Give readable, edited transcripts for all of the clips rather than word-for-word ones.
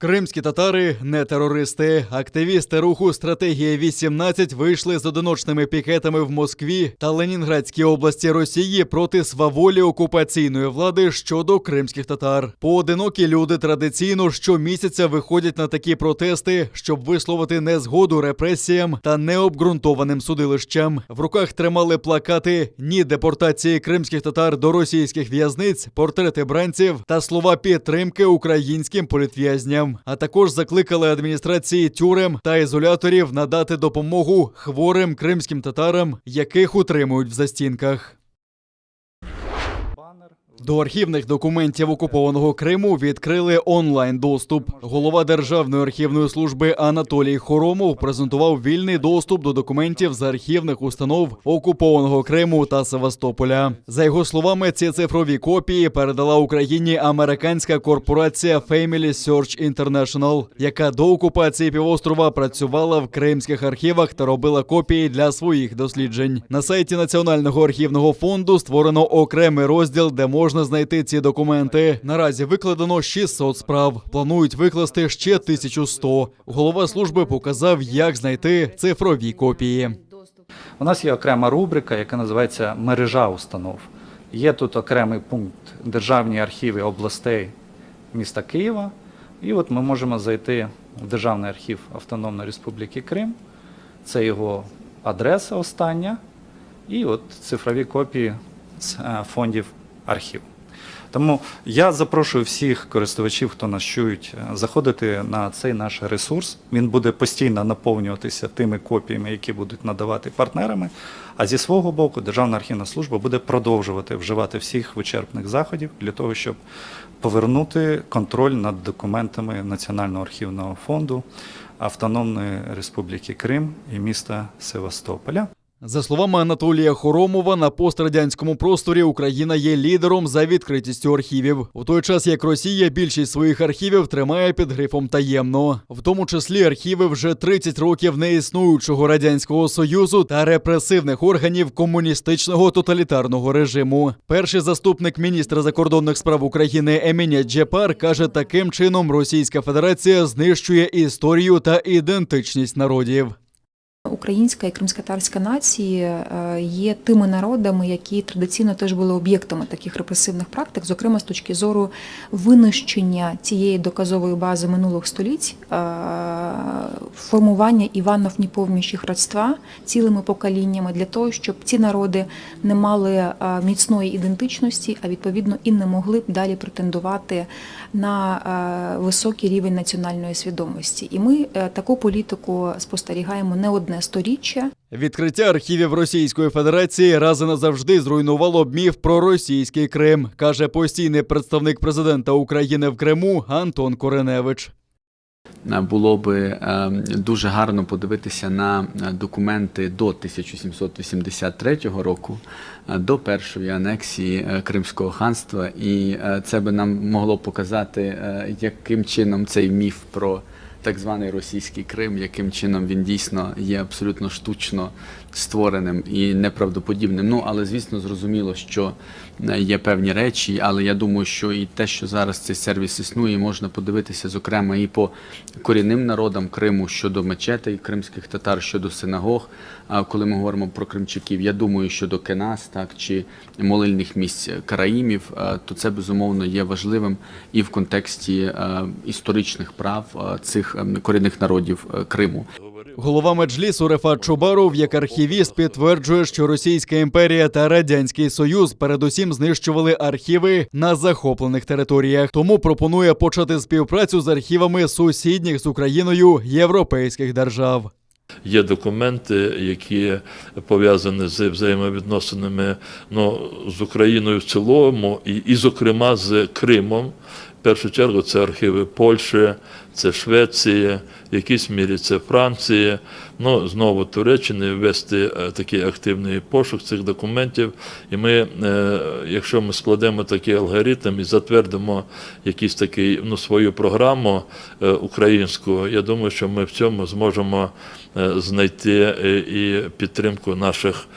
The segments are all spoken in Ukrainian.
Кримські татари – не терористи. Активісти руху «Стратегія-18» вийшли з одиночними пікетами в Москві та Ленінградській області Росії проти сваволі окупаційної влади щодо кримських татар. Поодинокі люди традиційно щомісяця виходять на такі протести, щоб висловити незгоду репресіям та необґрунтованим судилищам. В руках тримали плакати «Ні депортації кримських татар до російських в'язниць», портрети бранців та слова підтримки українським політв'язням. А також закликали адміністрації тюрем та ізоляторів надати допомогу хворим кримським татарам, яких утримують в застінках. До архівних документів окупованого Криму відкрили онлайн-доступ. Голова Державної архівної служби Анатолій Хоромов презентував вільний доступ до документів з архівних установ окупованого Криму та Севастополя. За його словами, ці цифрові копії передала Україні американська корпорація Family Search International, яка до окупації півострова працювала в кримських архівах та робила копії для своїх досліджень. На сайті Національного архівного фонду створено окремий розділ, де можна знайти ці документи. Наразі викладено 600 справ. Планують викласти ще 1100. Голова служби показав, як знайти цифрові копії. У нас є окрема рубрика, яка називається «Мережа установ». Є тут окремий пункт «Державні архіви областей міста Києва». І от ми можемо зайти в Державний архів Автономної Республіки Крим. Це його адреса остання. І от цифрові копії з фондів архів. Тому я запрошую всіх користувачів, хто нас чують, заходити на цей наш ресурс. Він буде постійно наповнюватися тими копіями, які будуть надавати партнерами. А зі свого боку Державна архівна служба буде продовжувати вживати всіх вичерпних заходів для того, щоб повернути контроль над документами Національного архівного фонду Автономної Республіки Крим і міста Севастополя. За словами Анатолія Хоромова, на пострадянському просторі Україна є лідером за відкритістю архівів. У той час, як Росія більшість своїх архівів тримає під грифом «таємно». В тому числі архіви вже 30 років неіснуючого Радянського Союзу та репресивних органів комуністичного тоталітарного режиму. Перший заступник міністра закордонних справ України Емінят Джепар каже, таким чином Російська Федерація знищує історію та ідентичність народів. Українська і кримськотатарська нації є тими народами, які традиційно теж були об'єктами таких репресивних практик, зокрема з точки зору винищення цієї доказової бази минулих століть, формування Іванов-Неповніших родства цілими поколіннями для того, щоб ці народи не мали міцної ідентичності, а відповідно і не могли б далі претендувати на високий рівень національної свідомості. І ми таку політику спостерігаємо не одне сторіччя. Відкриття архівів Російської Федерації раз і назавжди зруйнувало б міф про російський Крим, каже постійний представник президента України в Криму Антон Кореневич. Було би дуже гарно подивитися на документи до 1783 року, до першої анексії Кримського ханства, і це би нам могло показати, яким чином цей міф про так званий російський Крим, яким чином він дійсно є абсолютно штучно створеним і неправдоподібним. Ну, але, звісно, зрозуміло, що є певні речі, але я думаю, що і те, що зараз цей сервіс існує, можна подивитися, зокрема, і по корінним народам Криму щодо мечетей кримських татар, щодо синагог. Коли ми говоримо про кримчаків, я думаю, щодо кенас, так, чи молильних місць караїмів, то це, безумовно, є важливим і в контексті історичних прав цих корінних народів Криму. Голова Меджлісу Рефат Чубаров, як архівіст, підтверджує, що Російська імперія та Радянський Союз передусім знищували архіви на захоплених територіях. Тому пропонує почати співпрацю з архівами сусідніх з Україною європейських держав. Є документи, які пов'язані з взаємовідносинами з Україною в цілому і зокрема, з Кримом. В першу чергу це архіви Польщі, це Швеції, в якійсь мірі це Франції. Знову Туреччини ввести такий активний пошук цих документів. І ми, якщо ми складемо такий алгоритм і затвердимо якийсь такий, свою програму українську, я думаю, що ми в цьому зможемо знайти і підтримку наших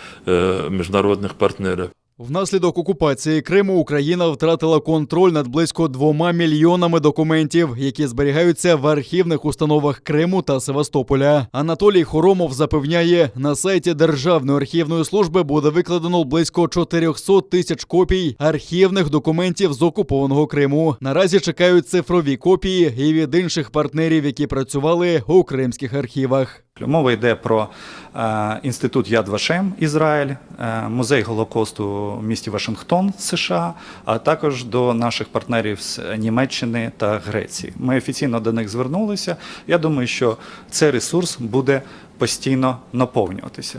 міжнародних партнерів. Внаслідок окупації Криму Україна втратила контроль над близько 2 мільйонами документів, які зберігаються в архівних установах Криму та Севастополя. Анатолій Хоромов запевняє, на сайті Державної архівної служби буде викладено близько 400 тисяч копій архівних документів з окупованого Криму. Наразі чекають цифрові копії і від інших партнерів, які працювали у кримських архівах. Мова йде про інститут Яд Вашем, Ізраїль, музей Голокосту в місті Вашингтон, США, а також до наших партнерів з Німеччини та Греції. Ми офіційно до них звернулися. Я думаю, що цей ресурс буде постійно наповнюватися.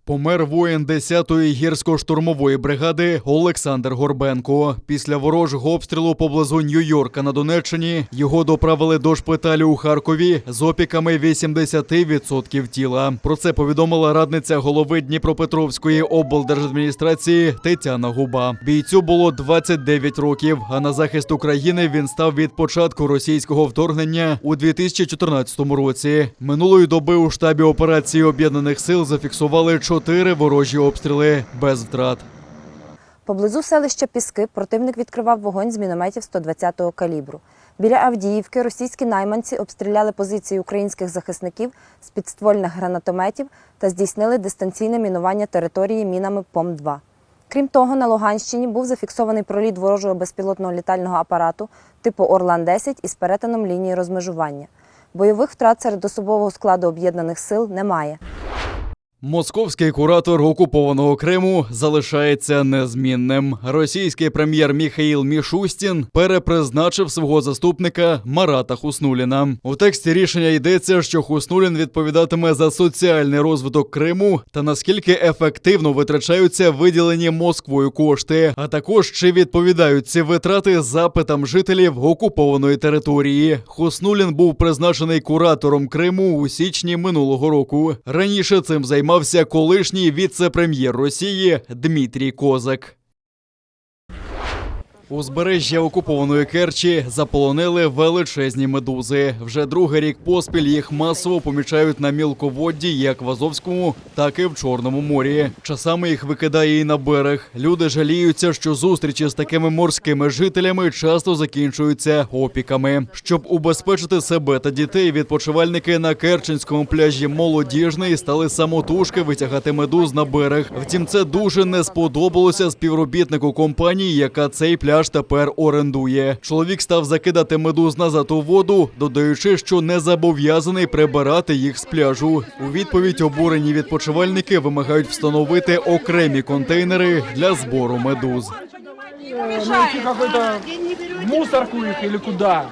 Помер воїн 10-ї гірсько-штурмової бригади Олександр Горбенко. Після ворожого обстрілу поблизу Нью-Йорка на Донеччині його доправили до шпиталю у Харкові з опіками 80% тіла. Про це повідомила радниця голови Дніпропетровської облдержадміністрації Тетяна Губа. Бійцю було 29 років, а на захист України він став від початку російського вторгнення у 2014 році. Минулої доби у штабі операції Об'єднаних сил зафіксували 4 ворожі обстріли без втрат. Поблизу селища Піски противник відкривав вогонь з мінометів 120-го калібру. Біля Авдіївки російські найманці обстріляли позиції українських захисників з підствольних гранатометів та здійснили дистанційне мінування території мінами ПОМ-2. Крім того, на Луганщині був зафіксований проліт ворожого безпілотного літального апарату типу Орлан-10 із перетином лінії розмежування. Бойових втрат серед особового складу Об'єднаних сил немає. Московський куратор окупованого Криму залишається незмінним. Російський прем'єр Міхаїл Мішустін перепризначив свого заступника Марата Хуснуліна. У тексті рішення йдеться, що Хуснулін відповідатиме за соціальний розвиток Криму та наскільки ефективно витрачаються виділені Москвою кошти, а також чи відповідають ці витрати запитам жителів окупованої території. Хуснулін був призначений куратором Криму у січні минулого року. Раніше цим займався колишній віце-прем'єр Росії Дмитрій Козак. Узбережжя окупованої Керчі заполонили величезні медузи. Вже другий рік поспіль їх масово помічають на мілководді як в Азовському, так і в Чорному морі. Часами їх викидає і на берег. Люди жаліються, що зустрічі з такими морськими жителями часто закінчуються опіками. Щоб убезпечити себе та дітей, відпочивальники на керченському пляжі Молодіжний стали самотужки витягати медуз на берег. Втім, це дуже не сподобалося співробітнику компанії, яка цей пляж тепер орендує. Чоловік став закидати медуз назад у воду, додаючи, що не зобов'язаний прибирати їх з пляжу. У відповідь обурені відпочивальники вимагають встановити окремі контейнери для збору медуз. Найти какой-то мусорку их или куда?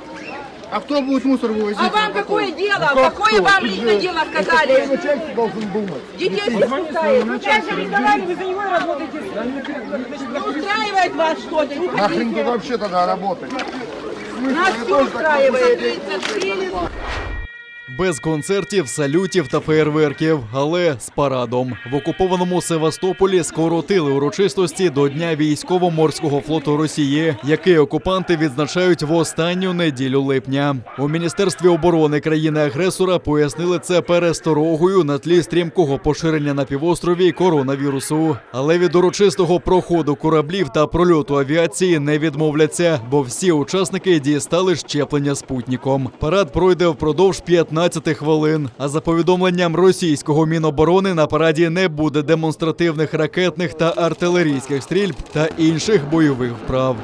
А кто будет мусор вывозить? А вам какое дело? Какое вам лично дело сказали? Начальник должен думать. Детей спускают. Вы раньше рисовали, вы за него работаете. Не устраивает вас что-то? Нахрен Уходите. ты вообще тогда работаешь? Нас все устраивает. Без концертів, салютів та феєрверків, але з парадом. В окупованому Севастополі скоротили урочистості до Дня військово-морського флоту Росії, який окупанти відзначають в останню неділю липня. У Міністерстві оборони країни-агресора пояснили це пересторогою на тлі стрімкого поширення на півострові коронавірусу. Але від урочистого проходу кораблів та прольоту авіації не відмовляться, бо всі учасники дістали щеплення спутником. Парад пройде впродовж 15 хвилин. А за повідомленням російського Міноборони, на параді не буде демонстративних ракетних та артилерійських стрільб та інших бойових вправ.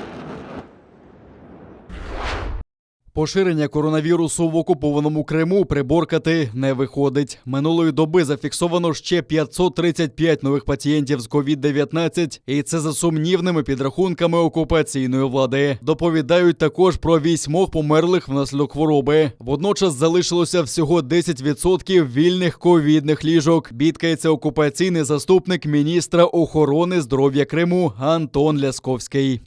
Поширення коронавірусу в окупованому Криму приборкати не виходить. Минулої доби зафіксовано ще 535 нових пацієнтів з COVID-19, і це за сумнівними підрахунками окупаційної влади. Доповідають також про 8 померлих внаслідок хвороби. Водночас залишилося всього 10% вільних ковідних ліжок, бідкається окупаційний заступник міністра охорони здоров'я Криму Антон Лясковський.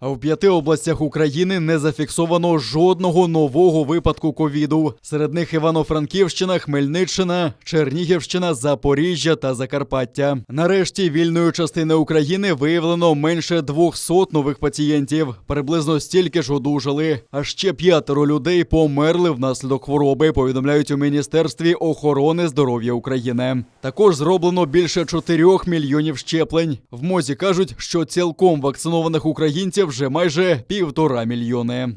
А в 5 областях України не зафіксовано жодного нового випадку ковіду. Серед них Івано-Франківщина, Хмельниччина, Чернігівщина, Запоріжжя та Закарпаття. Нарешті вільної частини України виявлено менше 200 нових пацієнтів. Приблизно стільки ж одужали. А ще 5 людей померли внаслідок хвороби, повідомляють у Міністерстві охорони здоров'я України. Також зроблено більше 4 мільйонів щеплень. В МОЗі кажуть, що цілком вакцинованих українців вже майже 1,5 мільйони.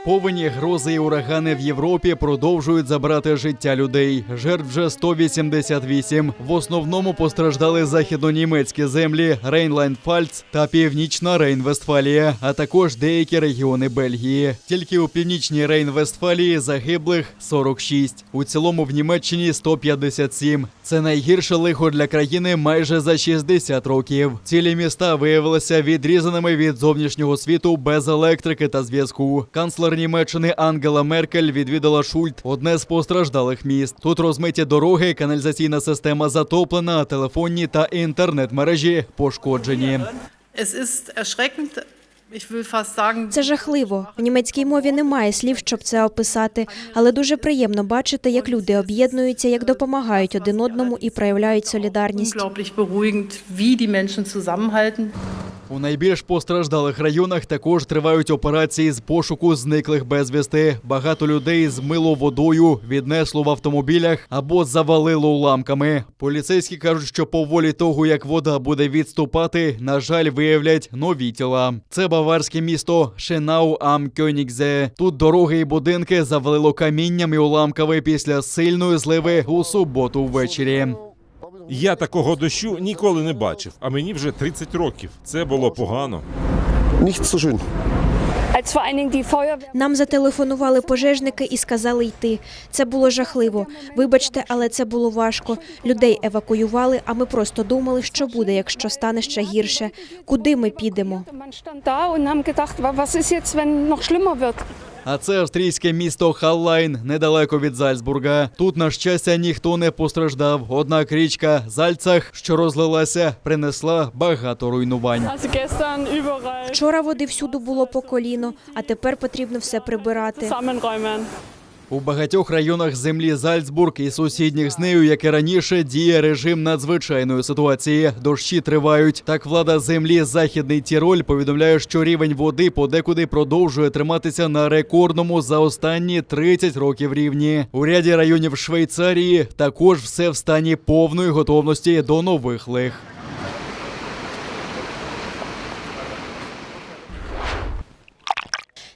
Повені, грози і урагани в Європі продовжують забирати життя людей. Жертв вже 188. В основному постраждали західнонімецькі землі Рейнланд-Пфальц та Північна Рейн-Вестфалія, а також деякі регіони Бельгії. Тільки у Північній Рейн-Вестфалії загиблих 46. У цілому в Німеччині 157. Це найгірше лихо для країни майже за 60 років. Цілі міста виявилися відрізаними від зовнішнього світу без електрики та зв'язку. Канцлер Німеччини Ангела Меркель відвідала Шульт, одне з постраждалих міст. Тут розмиті дороги, каналізаційна система затоплена, а телефонні та інтернет-мережі пошкоджені. Це жахливо. В німецькій мові немає слів, щоб це описати, але дуже приємно бачити, як люди об'єднуються, як допомагають один одному і проявляють солідарність. У найбільш постраждалих районах також тривають операції з пошуку зниклих безвісти. Багато людей змило водою, віднесло в автомобілях або завалило уламками. Поліцейські кажуть, що поволі того, як вода буде відступати, на жаль, виявлять нові тіла. Це баварське місто Шенау ам Кьонігзе. Тут дороги і будинки завалило камінням і уламками після сильної зливи у суботу ввечері. Я такого дощу ніколи не бачив, а мені вже 30 років. Це було погано. Нам зателефонували пожежники і сказали йти. Це було жахливо. Вибачте, але це було важко. Людей евакуювали, а ми просто думали, що буде, якщо стане ще гірше. Куди ми підемо? А це австрійське місто Халлайн, недалеко від Зальцбурга. Тут, на щастя, ніхто не постраждав. Однак річка Зальцах, що розлилася, принесла багато руйнувань. Вчора води всюди було по коліно, а тепер потрібно все прибирати. У багатьох районах землі Зальцбург і сусідніх з нею, як і раніше, діє режим надзвичайної ситуації. Дощі тривають. Так влада землі Західний Тіроль повідомляє, що рівень води подекуди продовжує триматися на рекордному за останні 30 років рівні. У ряді районів Швейцарії також все в стані повної готовності до нових лих.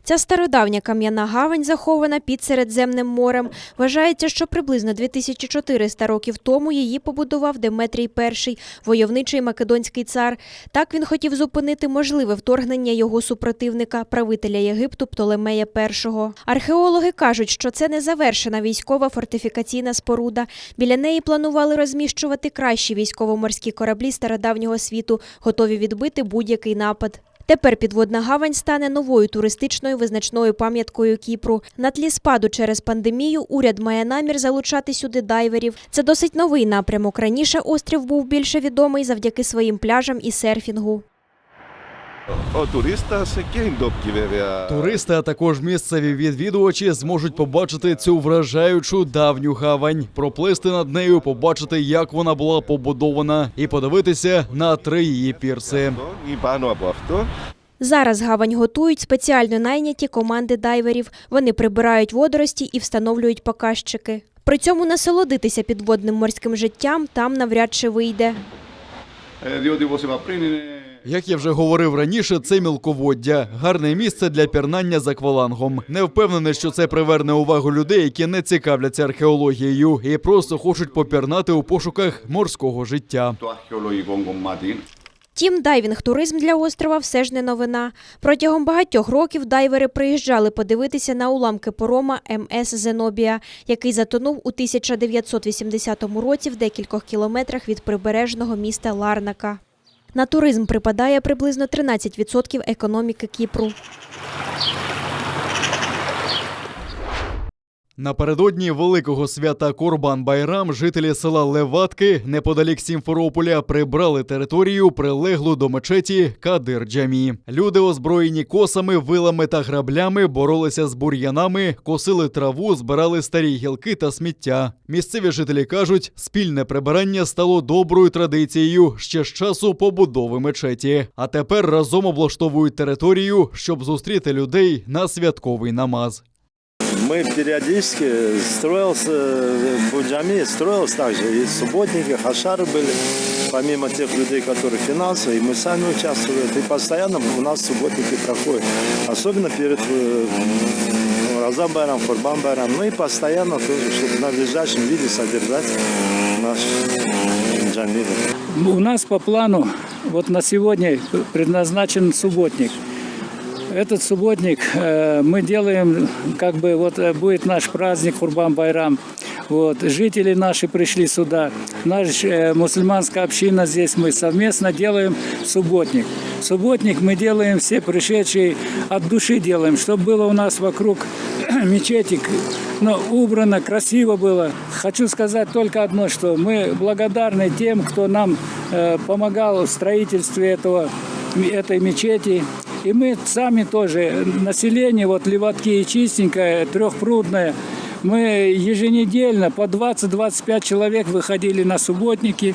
Ця стародавня кам'яна гавань, захована під Середземним морем. Вважається, що приблизно 2400 років тому її побудував Деметрій І, войовничий македонський цар. Так він хотів зупинити можливе вторгнення його супротивника, правителя Єгипту Птолемея І. Археологи кажуть, що це незавершена військова фортифікаційна споруда. Біля неї планували розміщувати кращі військово-морські кораблі стародавнього світу, готові відбити будь-який напад. Тепер підводна гавань стане новою туристичною визначною пам'яткою Кіпру. На тлі спаду через пандемію уряд має намір залучати сюди дайверів. Це досить новий напрямок. Раніше острів був більше відомий завдяки своїм пляжам і серфінгу. Туристи, а також місцеві відвідувачі зможуть побачити цю вражаючу давню гавань, проплисти над нею, побачити, як вона була побудована, і подивитися на 3 її пірси. Зараз гавань готують спеціально найняті команди дайверів. Вони прибирають водорості і встановлюють показчики. При цьому насолодитися підводним морським життям там навряд чи вийде. Як я вже говорив раніше, це мілководдя. Гарне місце для пірнання з аквалангом. Не впевнений, що це приверне увагу людей, які не цікавляться археологією і просто хочуть попірнати у пошуках морського життя. Втім, дайвінг-туризм для острова все ж не новина. Протягом багатьох років дайвери приїжджали подивитися на уламки парома МС «Зенобія», який затонув у 1980 році в декількох кілометрах від прибережного міста Ларнака. На туризм припадає приблизно 13% економіки Кіпру. Напередодні великого свята Курбан-Байрам жителі села Леватки неподалік Сімферополя прибрали територію, прилеглу до мечеті Кадир-Джамі. Люди, озброєні косами, вилами та граблями, боролися з бур'янами, косили траву, збирали старі гілки та сміття. Місцеві жителі кажуть, спільне прибирання стало доброю традицією ще з часу побудови мечеті. А тепер разом облаштовують територію, щоб зустріти людей на святковий намаз. Мы периодически строилось также, и субботники, хашары были, помимо тех людей, которые финансовые, и мы сами участвовали, и постоянно у нас субботники проходят, особенно перед Рамазан-байрам, Курбан-байрам, ну и постоянно тоже, чтобы в надлежащем виде содержать наш джами. У нас по плану вот на сегодня предназначен субботник. Этот субботник мы делаем, как бы вот будет наш праздник Курбан-Байрам. Вот, жители наши пришли сюда, наша мусульманская община здесь, мы совместно делаем субботник. Субботник мы делаем все пришедшие от души делаем, чтобы было у нас вокруг мечети, убрано, красиво было. Хочу сказать только одно, что мы благодарны тем, кто нам помогал в строительстве этой мечети. И мы сами тоже, население, вот Леватки и Чистенькое, трехпрудное, мы еженедельно по 20-25 человек выходили на субботники.